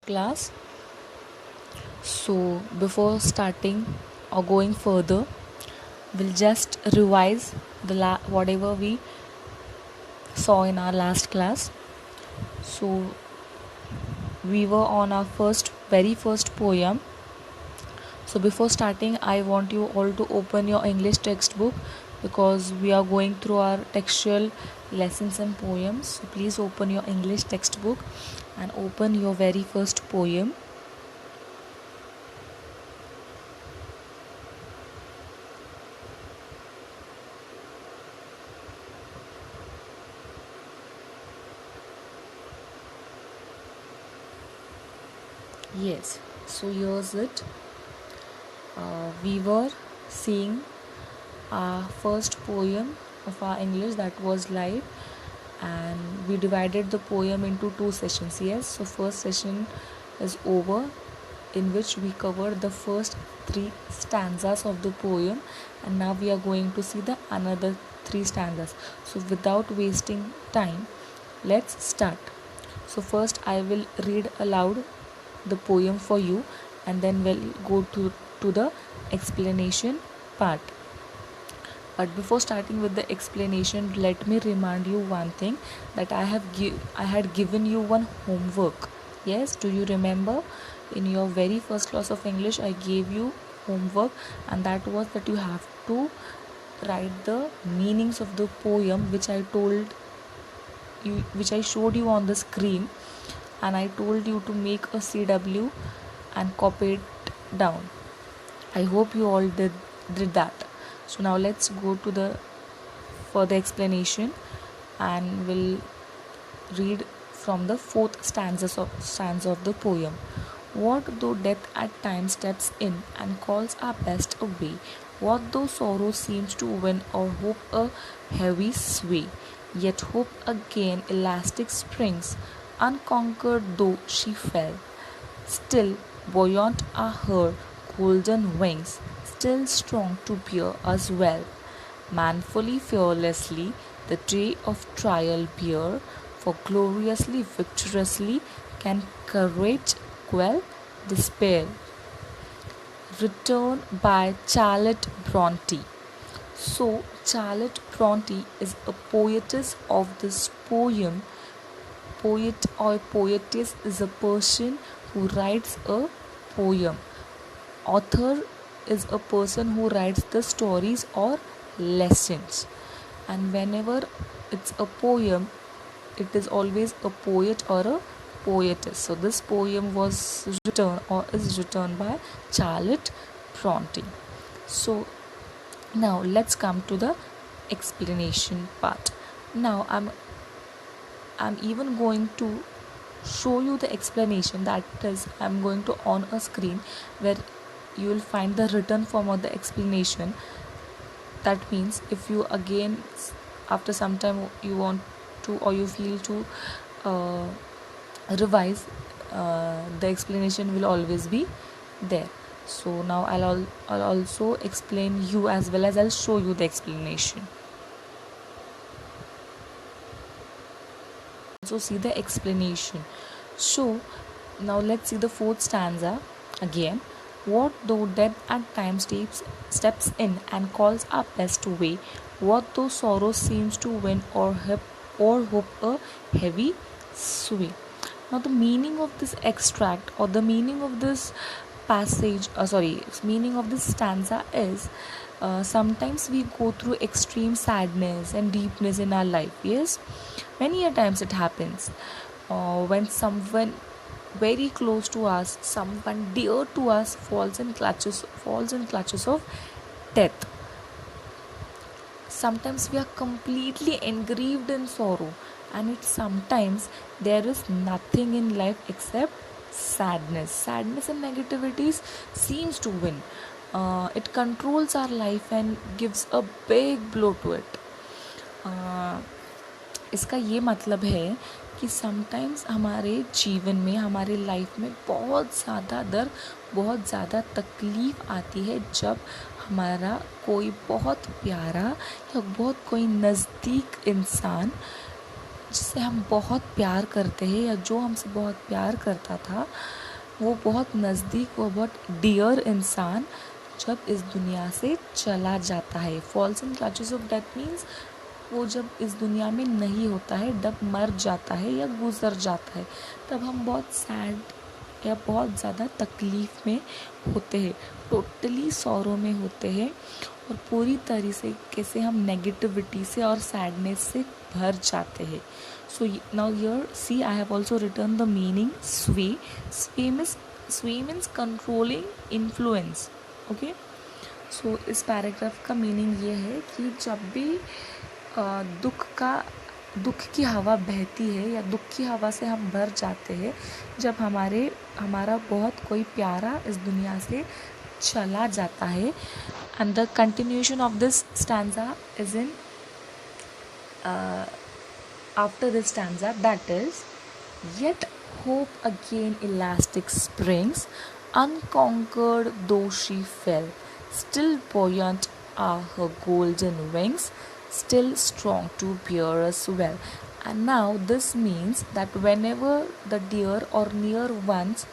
class. So, before starting or going further, we'll just revise whatever we saw in our last class. So, we were on our very first poem. So, before starting, I want you all to open your English textbook because we are going through our textual lessons and poems. So, please open your English textbook and open your very first poem. Yes, so here's it. We were seeing our first poem of our English that was live, and we divided the poem into two sessions. Yes, so first session is over, in which we covered the first three stanzas of the poem, and now we are going to see the another three stanzas. So without wasting time, let's start. So first I will read aloud the poem for you, and then we'll go to the explanation part. But before starting with the explanation, let me remind you one thing, that I had given you one homework. Yes, do you remember? In your very first class of English, I gave you homework, and that was that you have to write the meanings of the poem which I showed you on the screen, and I told you to make a CW and copy it down. I hope you all did that. So now let's go to the further explanation, and we'll read from the fourth stanza of the poem. What though death at times steps in and calls our best away? What though sorrow seems to win or hope a heavy sway? Yet hope again elastic springs, unconquered though she fell. Still buoyant are her golden wings, still strong to bear us well. Manfully, fearlessly, the day of trial bear, for gloriously, victoriously can courage quell despair. Return by Charlotte Bronte. So, Charlotte Bronte is a poetess of this poem. Poet or poetess is a person who writes a poem. Author is a person who writes the stories or lessons. And whenever it's a poem, it is always a poet or a poetess. So this poem was written or is written by Charlotte Bronte. So now let's come to the explanation part. Now I'm even going to show you the explanation, that is I'm going to on a screen where you will find the written form of the explanation. That means if you again after some time you want to or you feel to revise, the explanation will always be there. So now I'll also explain you as well as I'll show you the explanation. Also see the explanation. So now let's see the fourth stanza again. What though death at times steps in and calls our best away? What though sorrow seems to win or hope a heavy sway? Now the meaning of this extract or the meaning of this meaning of this stanza is, sometimes we go through extreme sadness and deepness in our life. Yes, many a times it happens when someone very close to us, someone dear to us falls in clutches of death. Sometimes we are completely engraved in sorrow, and it sometimes there is nothing in life except sadness and negativities seems to win. It controls our life and gives a big blow to it. इसका ये मतलब है कि sometimes हमारे जीवन में, हमारे life में बहुत ज़्यादा दर्द, बहुत ज़्यादा तकलीफ़ आती है जब हमारा कोई बहुत प्यारा या बहुत कोई नज़दीक इंसान जिससे हम बहुत प्यार करते हैं या जो हमसे बहुत प्यार करता था, वो बहुत नज़दीक, वो बहुत डियर इंसान जब इस दुनिया से चला जाता है, falls in clutches of death means वो जब इस दुनिया में नहीं होता है, जब मर जाता है या गुजर जाता है, तब हम बहुत सैड या बहुत ज़्यादा तकलीफ़ में होते हैं, टोटली सौरों में होते हैं और पूरी तरीके से हम नेगेटिविटी से और सैडनेस से भर जाते हैं. So now here see I have also return the meaning sway. Sway means controlling influence. Okay, so इस पैराग्राफ का मीनिंग ये है कि जब भी दुख की हवा बहती है या दुख की हवा से हम भर जाते हैं, जब हमारा बहुत कोई प्यारा इस दुनिया से चला जाता है. And the continuation of this stanza is in after this stanza, that is yet hope again elastic springs, unconquered though she fell, still buoyant are her golden wings, still strong to bear us well. And now this means that whenever the dear or near ones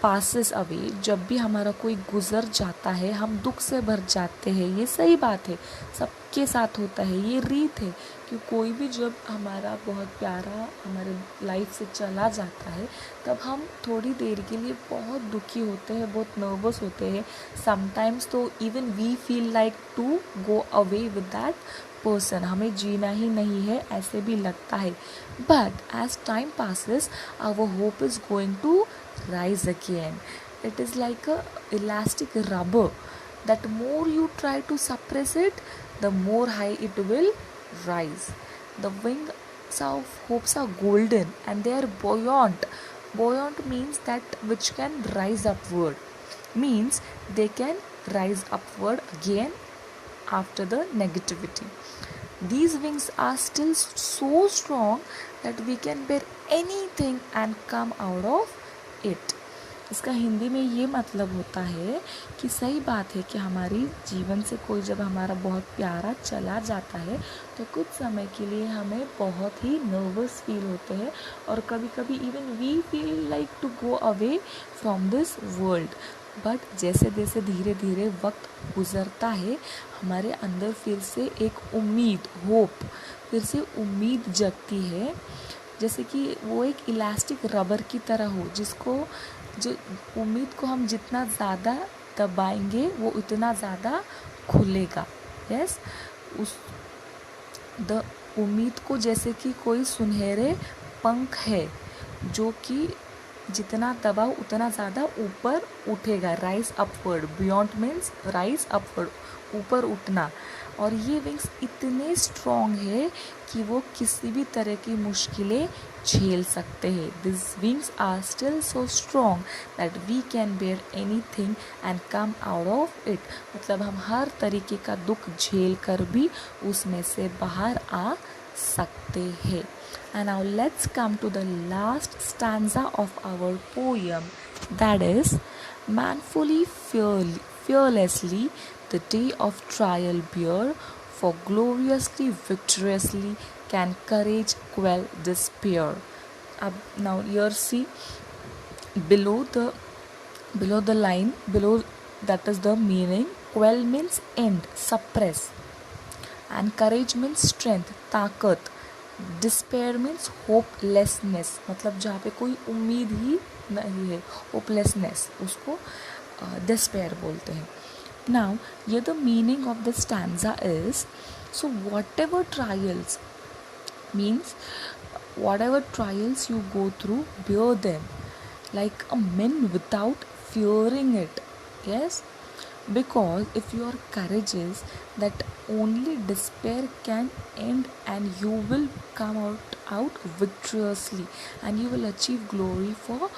passes away, जब भी हमारा कोई गुज़र जाता है, हम दुख से भर जाते हैं. ये सही बात है, सबके साथ होता है, ये रीत है कि कोई भी जब हमारा बहुत प्यारा हमारे लाइफ से चला जाता है, तब हम थोड़ी देर के लिए बहुत दुखी होते हैं, बहुत नर्वस होते हैं. समटाइम्स तो even we feel like to go away with that person, हमें जीना ही नहीं है ऐसे भी लगता है. But as time passes our hope is going to rise again. It is like a elastic rubber that more you try to suppress it, the more high it will rise. The wings of hopes are golden and they are buoyant. Buoyant means that which can rise upward, means they can rise upward again after the negativity. These wings are still so strong that we can bear anything and come out of it. इसका हिंदी में ये मतलब होता है कि सही बात है कि हमारी जीवन से कोई जब हमारा बहुत प्यारा चला जाता है, तो कुछ समय के लिए हमें बहुत ही नर्वस फील होते हैं और कभी कभी even we feel like to go away from this world. But जैसे जैसे धीरे धीरे वक्त गुजरता है, हमारे अंदर फिर से एक उम्मीद, होप, फिर से उम्मीद जगती है, जैसे कि वो एक इलास्टिक रबर की तरह हो, जो उम्मीद को हम जितना ज़्यादा दबाएंगे वो उतना ज़्यादा खुलेगा. यस, उस उम्मीद को जैसे कि कोई सुनहरे पंख है जो कि जितना दबाओ उतना ज़्यादा ऊपर उठेगा. Rise upward, beyond means rise upward, ऊपर उठना. और ये विंग्स इतने स्ट्रॉन्ग है कि वो किसी भी तरह की मुश्किलें झेल सकते हैं. This wings are still so strong that we can bear anything and come out of it. मतलब हम हर तरीके का दुख झेल कर भी उसमें से बाहर आ सकते हैं. And now let's come to the last stanza of our poem, that is, manfully, fearlessly, the day of trial bear, for gloriously, victoriously, can courage quell despair. Now here see, below the line, below, that is the meaning. Quell means end, suppress, and courage means strength, ताकत. Despair means hopelessness, मतलब जहाँ पे कोई उम्मीद ही नहीं है, hopelessness, उसको despair बोलते हैं. नाउ ये the meaning of the stanza is, so what ever trials means, what ever trials you go through, bear them like a man without fearing it. Yes, because if you are courageous, that only despair can end and you will come out victoriously and you will achieve glory for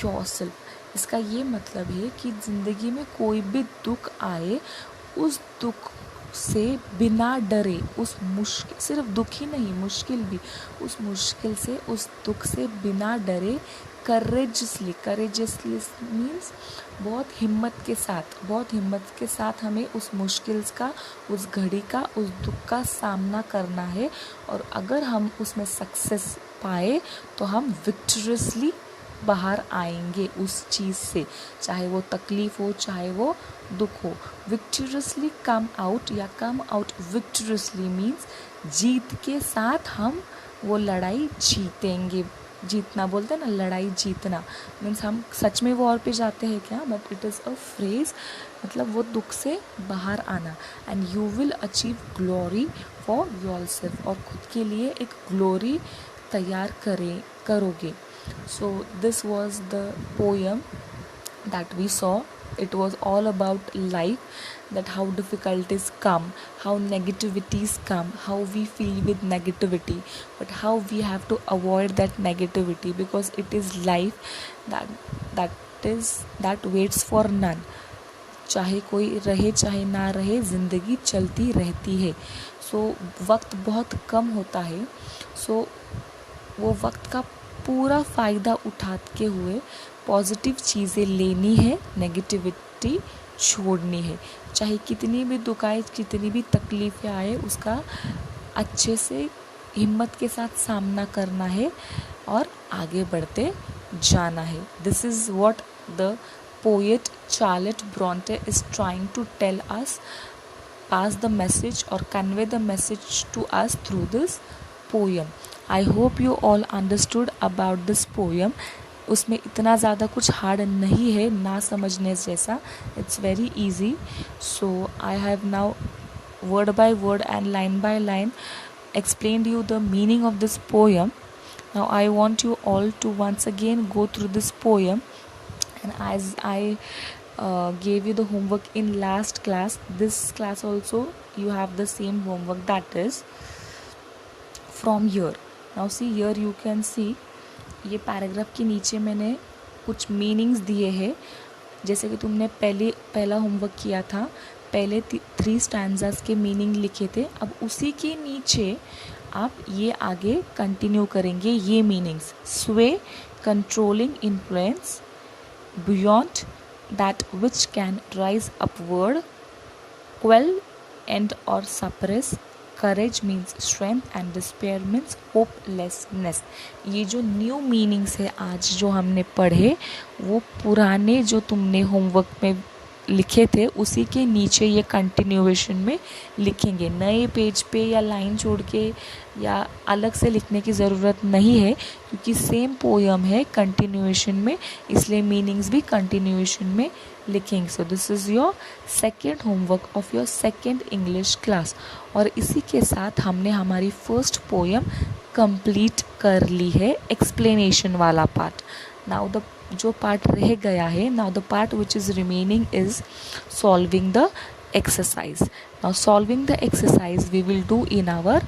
yourself. इसका ये मतलब है कि ज़िंदगी में कोई भी दुख आए, उस दुख से बिना डरे, उस मुश्किल, सिर्फ दुख ही नहीं मुश्किल भी, उस मुश्किल से, उस दुख से बिना डरे, करेजियसली मीन्स बहुत हिम्मत के साथ हमें उस मुश्किल का, उस घड़ी का, उस दुख का सामना करना है। और अगर हम उसमें सक्सेस पाए तो हम विक्टोरियसली बाहर आएंगे उस चीज़ से, चाहे वो तकलीफ हो, चाहे वो दुख हो। विक्टोरियसली कम आउट या कम आउट विक्टोरियसली मीन्स जीत के साथ हम वो लड़ाई जीतेंगे। जीतना बोलते हैं ना, लड़ाई जीतना मीन्स हम सच में वॉर पे जाते हैं क्या, but it is a phrase, मतलब वो दुख से बाहर आना। And you will achieve glory for yourself, और खुद के लिए एक ग्लोरी तैयार करोगे। So this was the poem that we saw. It was all about life, that how difficulties come, how negativities come, how we feel with negativity, but how we have to avoid that negativity, because it is life that waits for none. चाहे कोई रहे चाहे ना रहे, ज़िंदगी चलती रहती है। सो वक्त बहुत कम होता है, सो वो वक्त का पूरा फ़ायदा उठाते हुए पॉजिटिव चीज़ें लेनी है, नेगेटिविटी छोड़नी है। चाहे कितनी भी दुख आए, कितनी भी तकलीफ़ें आए, उसका अच्छे से हिम्मत के साथ सामना करना है और आगे बढ़ते जाना है। This is what the poet Charlotte Bronte is trying to tell us, pass the message or convey the message to us through this poem. I hope you all understood about this poem. उसमें इतना ज़्यादा कुछ hard नहीं है ना समझने जैसा, it's very easy. So I have now word by word and line by line explained you the meaning of this poem. Now I want you all to once again go through this poem, and as I gave you the homework in last class, this class also you have the same homework, that is from here. Now see here, you can see ये paragraph के नीचे मैंने कुछ meanings दिए हैं, जैसे कि तुमने पहला होमवर्क किया था, पहले 3 स्टैंजास के मीनिंग लिखे थे। अब उसी के नीचे आप ये आगे कंटिन्यू करेंगे ये मीनिंग्स। स्वे, controlling influence, beyond that which can rise upward, quell, end or suppress, courage means strength and despair means hopelessness. ये जो न्यू मीनिंग्स है आज जो हमने पढ़े, वो पुराने जो तुमने होमवर्क में लिखे थे उसी के नीचे ये कंटिन्यूएशन में लिखेंगे। नए पेज पे या लाइन छोड़ के या अलग से लिखने की ज़रूरत नहीं है, क्योंकि सेम पोएम है कंटिन्यूएशन में, इसलिए मीनिंग्स भी कंटिन्यूएशन में लिखेंगे। So this is your second homework of your second English class. और इसी के साथ हमने हमारी फर्स्ट पोएम कंप्लीट कर ली है, एक्सप्लेनेशन वाला पार्ट। नाउ द जो पार्ट रह गया है, now the part which is remaining is solving the exercise. Now solving the exercise we will do in our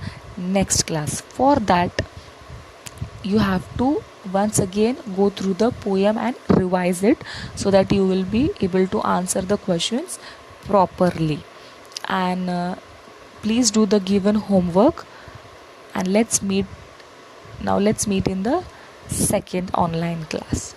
next class. For that you have to once again go through the poem and revise it, so that you will be able to answer the questions properly. And please do the given homework, and let's meet in the second online class.